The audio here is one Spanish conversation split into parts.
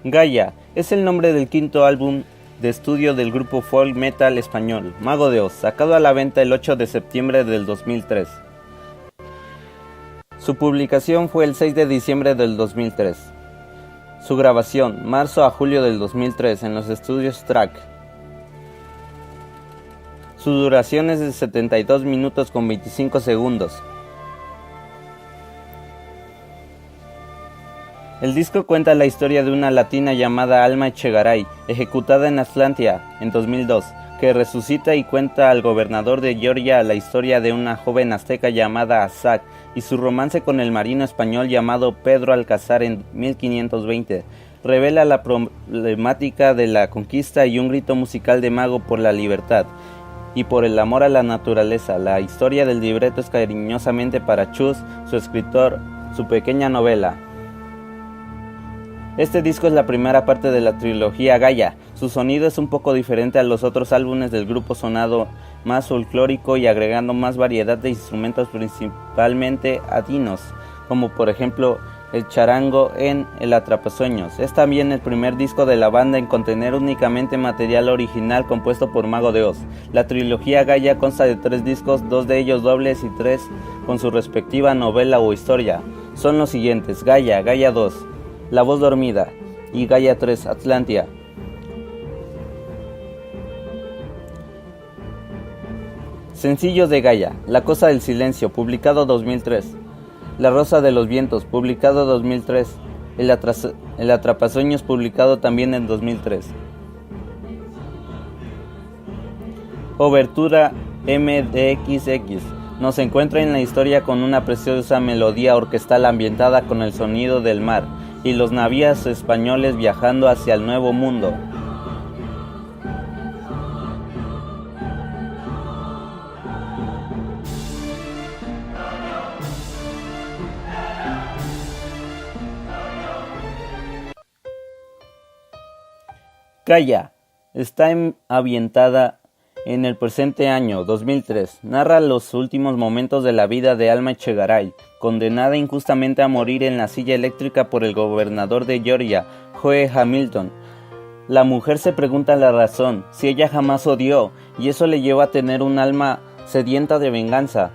Gaia es el nombre del quinto álbum de estudio del grupo folk metal español Mago de Oz, sacado a la venta el 8 de septiembre del 2003. Su publicación fue el 6 de diciembre del 2003. Su grabación, marzo a julio del 2003 en los estudios Track. Su duración es de 72 minutos con 25 segundos. El disco cuenta la historia de una latina llamada Alma Echegaray, ejecutada en Atlántida en 2002, que resucita y cuenta al gobernador de Georgia la historia de una joven azteca llamada Azac y su romance con el marino español llamado Pedro Alcázar en 1520. Revela la problemática de la conquista y un grito musical de mago por la libertad y por el amor a la naturaleza. La historia del libreto es cariñosamente para Chus, su escritor, su pequeña novela. Este disco es la primera parte de la trilogía Gaia. Su sonido es un poco diferente a los otros álbumes del grupo, sonando más folclórico y agregando más variedad de instrumentos principalmente andinos, como por ejemplo el charango en El Atrapasueños. Es también el primer disco de la banda en contener únicamente material original compuesto por Mago de Oz. La trilogía Gaia consta de 3 discos, 2 de ellos dobles y 3 con su respectiva novela o historia. Son los siguientes: Gaia, Gaia 2, La Voz Dormida y Gaia 3, Atlántida. Sencillos de Gaia: La Cosa del Silencio, publicado 2003. La Rosa de los Vientos, publicado 2003. El Atrapasueños, publicado también en 2003. Obertura MDXX. Nos encuentra en la historia con una preciosa melodía orquestal ambientada con el sonido del mar y los navíos españoles viajando hacia el Nuevo Mundo. Gaia está ambientada en el presente año 2003. Narra los últimos momentos de la vida de Alma Echegaray, condenada injustamente a morir en la silla eléctrica por el gobernador de Georgia, Joe Hamilton. La mujer se pregunta la razón, si ella jamás odió, y eso le lleva a tener un alma sedienta de venganza.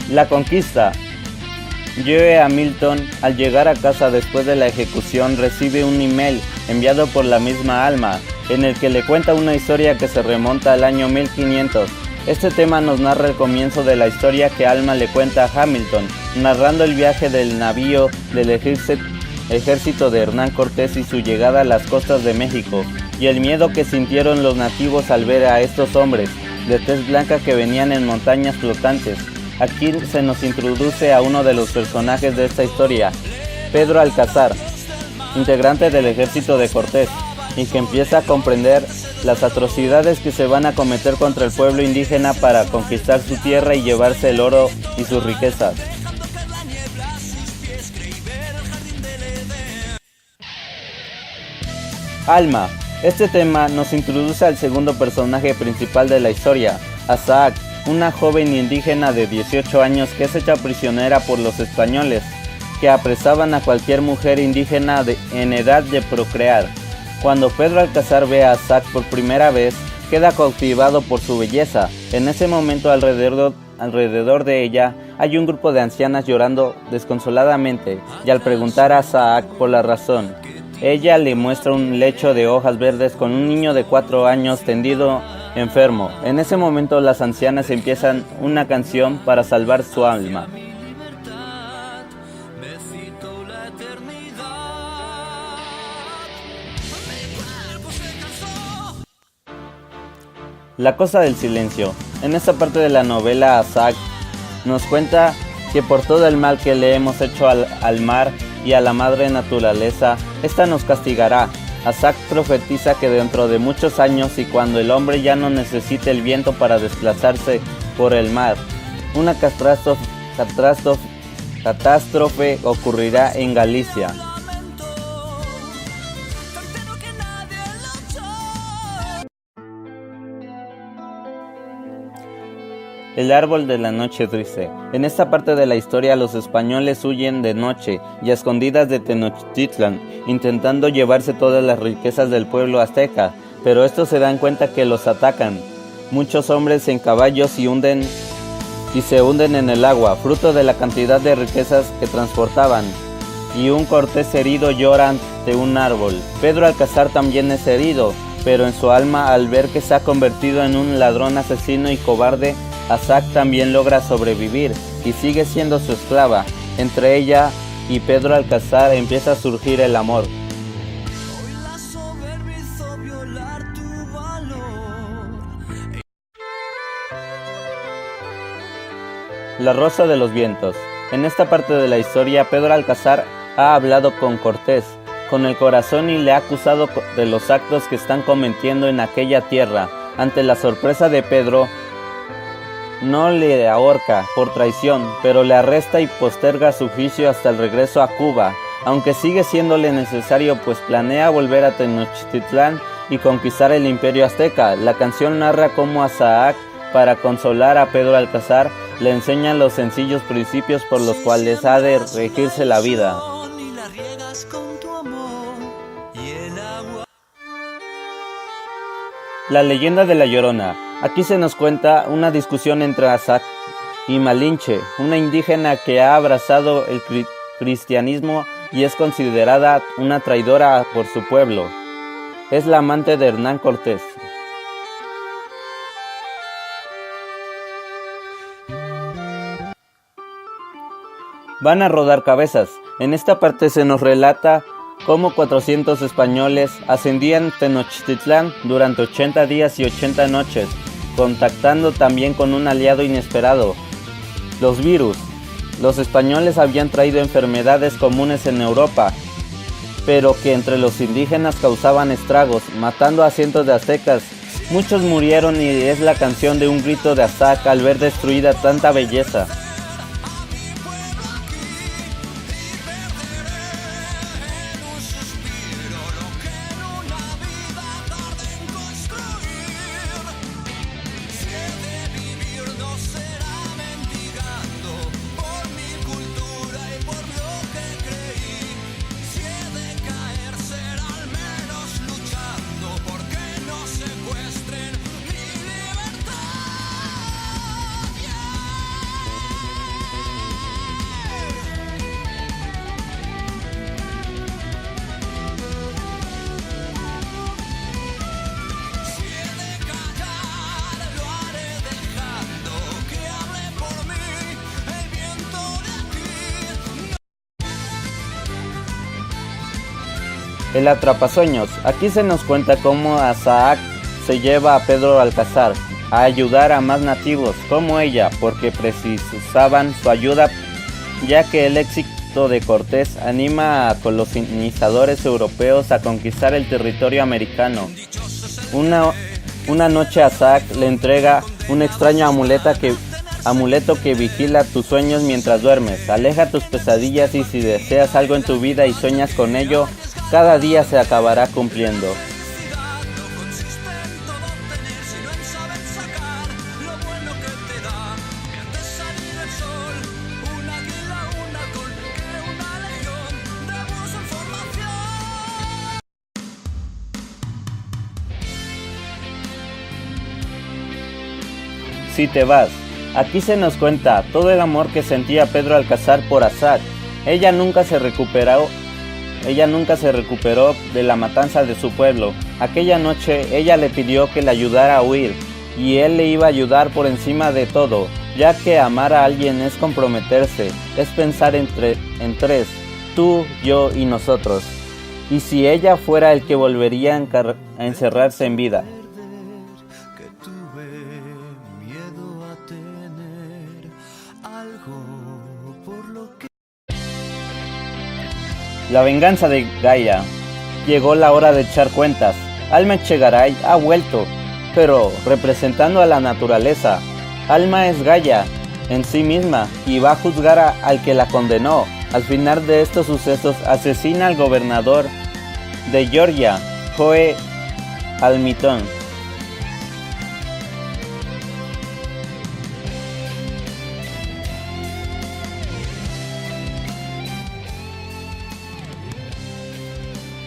La conquista. Joe Hamilton, al llegar a casa después de la ejecución, recibe un email enviado por la misma Alma, en el que le cuenta una historia que se remonta al año 1500. Este tema nos narra el comienzo de la historia que Alma le cuenta a Hamilton, narrando el viaje del navío del ejército de Hernán Cortés y su llegada a las costas de México, y el miedo que sintieron los nativos al ver a estos hombres de tez blanca que venían en montañas flotantes. Aquí se nos introduce a uno de los personajes de esta historia, Pedro Alcázar, integrante del ejército de Cortés, y que empieza a comprender las atrocidades que se van a cometer contra el pueblo indígena para conquistar su tierra y llevarse el oro y sus riquezas. Alma. Este tema nos introduce al segundo personaje principal de la historia, Azac, una joven indígena de 18 años que es hecha prisionera por los españoles, que apresaban a cualquier mujer indígena en edad de procrear. Cuando Pedro Alcázar ve a Azac por primera vez, queda cautivado por su belleza. En ese momento, alrededor de ella hay un grupo de ancianas llorando desconsoladamente, y al preguntar a Azac por la razón, ella le muestra un lecho de hojas verdes con un niño de 4 años tendido enfermo. En ese momento las ancianas empiezan una canción para salvar su alma. La Cosa del Silencio. En esta parte de la novela, Azac nos cuenta que por todo el mal que le hemos hecho al mar y a la madre naturaleza, esta nos castigará. Azac profetiza que dentro de muchos años y cuando el hombre ya no necesite el viento para desplazarse por el mar, una catástrofe ocurrirá en Galicia. El árbol de la noche triste. En esta parte de la historia los españoles huyen de noche y a escondidas de Tenochtitlan, intentando llevarse todas las riquezas del pueblo azteca, pero estos se dan cuenta que los atacan. Muchos hombres en caballos se hunden en el agua, fruto de la cantidad de riquezas que transportaban, y un Cortés herido llora ante un árbol. Pedro Alcázar también es herido, pero en su alma, al ver que se ha convertido en un ladrón asesino y cobarde, Azac también logra sobrevivir y sigue siendo su esclava. Entre ella y Pedro Alcázar empieza a surgir el amor. La Rosa de los Vientos. En esta parte de la historia, Pedro Alcázar ha hablado con Cortés, con el corazón, y le ha acusado de los actos que están cometiendo en aquella tierra. Ante la sorpresa de Pedro, no le ahorca por traición, pero le arresta y posterga su juicio hasta el regreso a Cuba, aunque sigue siéndole necesario, pues planea volver a Tenochtitlán y conquistar el imperio azteca. La canción narra cómo Azac, para consolar a Pedro Alcázar, le enseña los sencillos principios por los cuales ha de regirse la vida. La leyenda de la Llorona. Aquí se nos cuenta una discusión entre Azac y Malinche, una indígena que ha abrazado el cristianismo y es considerada una traidora por su pueblo. Es la amante de Hernán Cortés. Van a rodar cabezas. En esta parte se nos relata cómo 400 españoles ascendían Tenochtitlán durante 80 días y 80 noches, contactando también con un aliado inesperado, los virus. Los españoles habían traído enfermedades comunes en Europa, pero que entre los indígenas causaban estragos, matando a cientos de aztecas. Muchos murieron y es la canción de un grito de Azac al ver destruida tanta belleza. El atrapasueños. Aquí se nos cuenta cómo Azac se lleva a Pedro Alcázar a ayudar a más nativos como ella, porque precisaban su ayuda, ya que el éxito de Cortés anima a colonizadores europeos a conquistar el territorio americano. Una noche Azac le entrega un extraño amuleto que vigila tus sueños mientras duermes, aleja tus pesadillas, y si deseas algo en tu vida y sueñas con ello, cada día se acabará cumpliendo. Si te vas. Aquí se nos cuenta todo el amor que sentía Pedro Alcázar por Azac. Ella nunca se recuperó de la matanza de su pueblo. Aquella noche ella le pidió que le ayudara a huir, y él le iba a ayudar por encima de todo, ya que amar a alguien es comprometerse, es pensar en tres, tú, yo y nosotros. Y si ella fuera el que volvería a encerrarse en vida. La venganza de Gaia. Llegó la hora de echar cuentas. Alma Echegaray ha vuelto, pero representando a la naturaleza. Alma es Gaia en sí misma y va a juzgar al que la condenó. Al final de estos sucesos asesina al gobernador de Georgia, Joe Hamilton.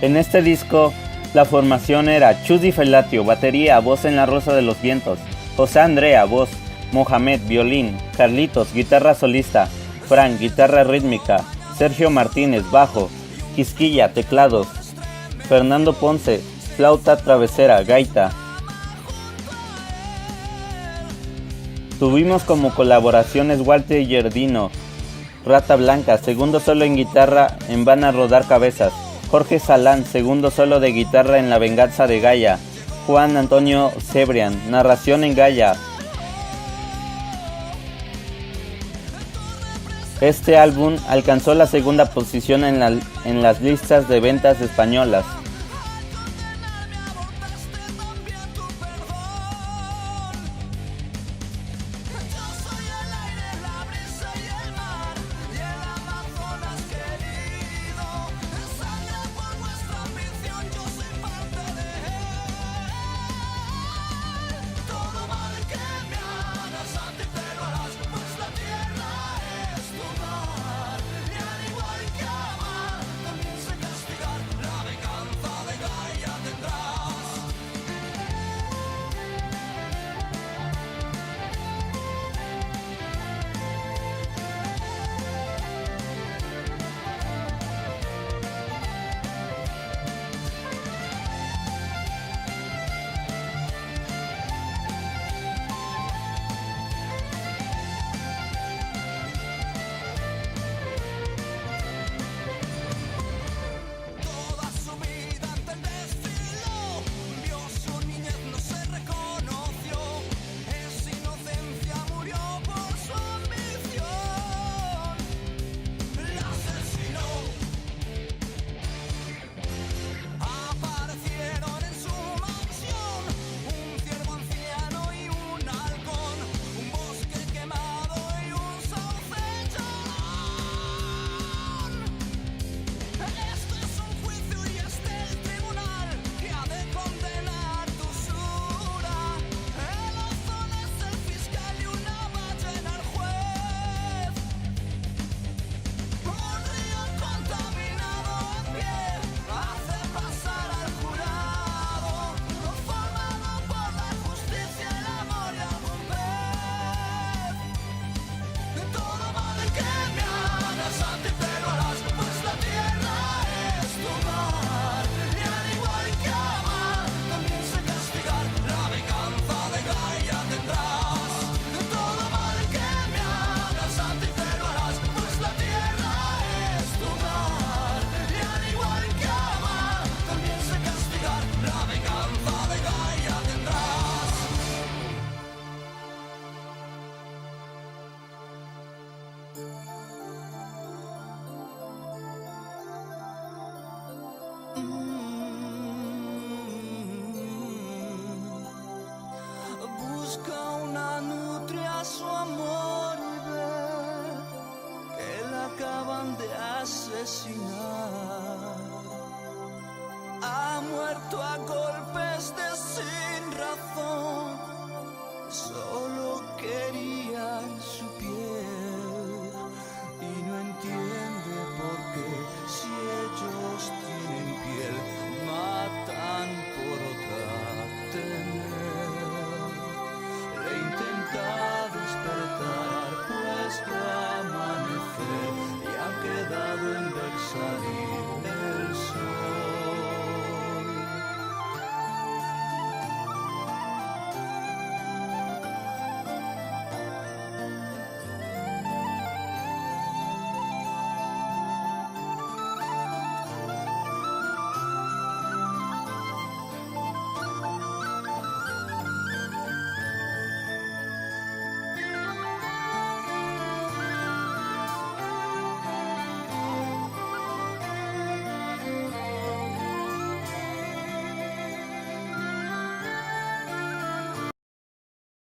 En este disco, la formación era Chus Felatio, batería, voz en La Rosa de los Vientos, José Andrea, voz, Mohamed, violín, Carlitos, guitarra solista, Frank, guitarra rítmica, Sergio Martínez, bajo, Quisquilla, teclados, Fernando Ponce, flauta travesera, gaita. Tuvimos como colaboraciones Walter Giardino, Rata Blanca, segundo solo en guitarra en Van a Rodar Cabezas, Jorge Salán, segundo solo de guitarra en La Venganza de Gaia, Juan Antonio Cebrián, narración en Gaia. Este álbum alcanzó la segunda posición en las listas de ventas españolas.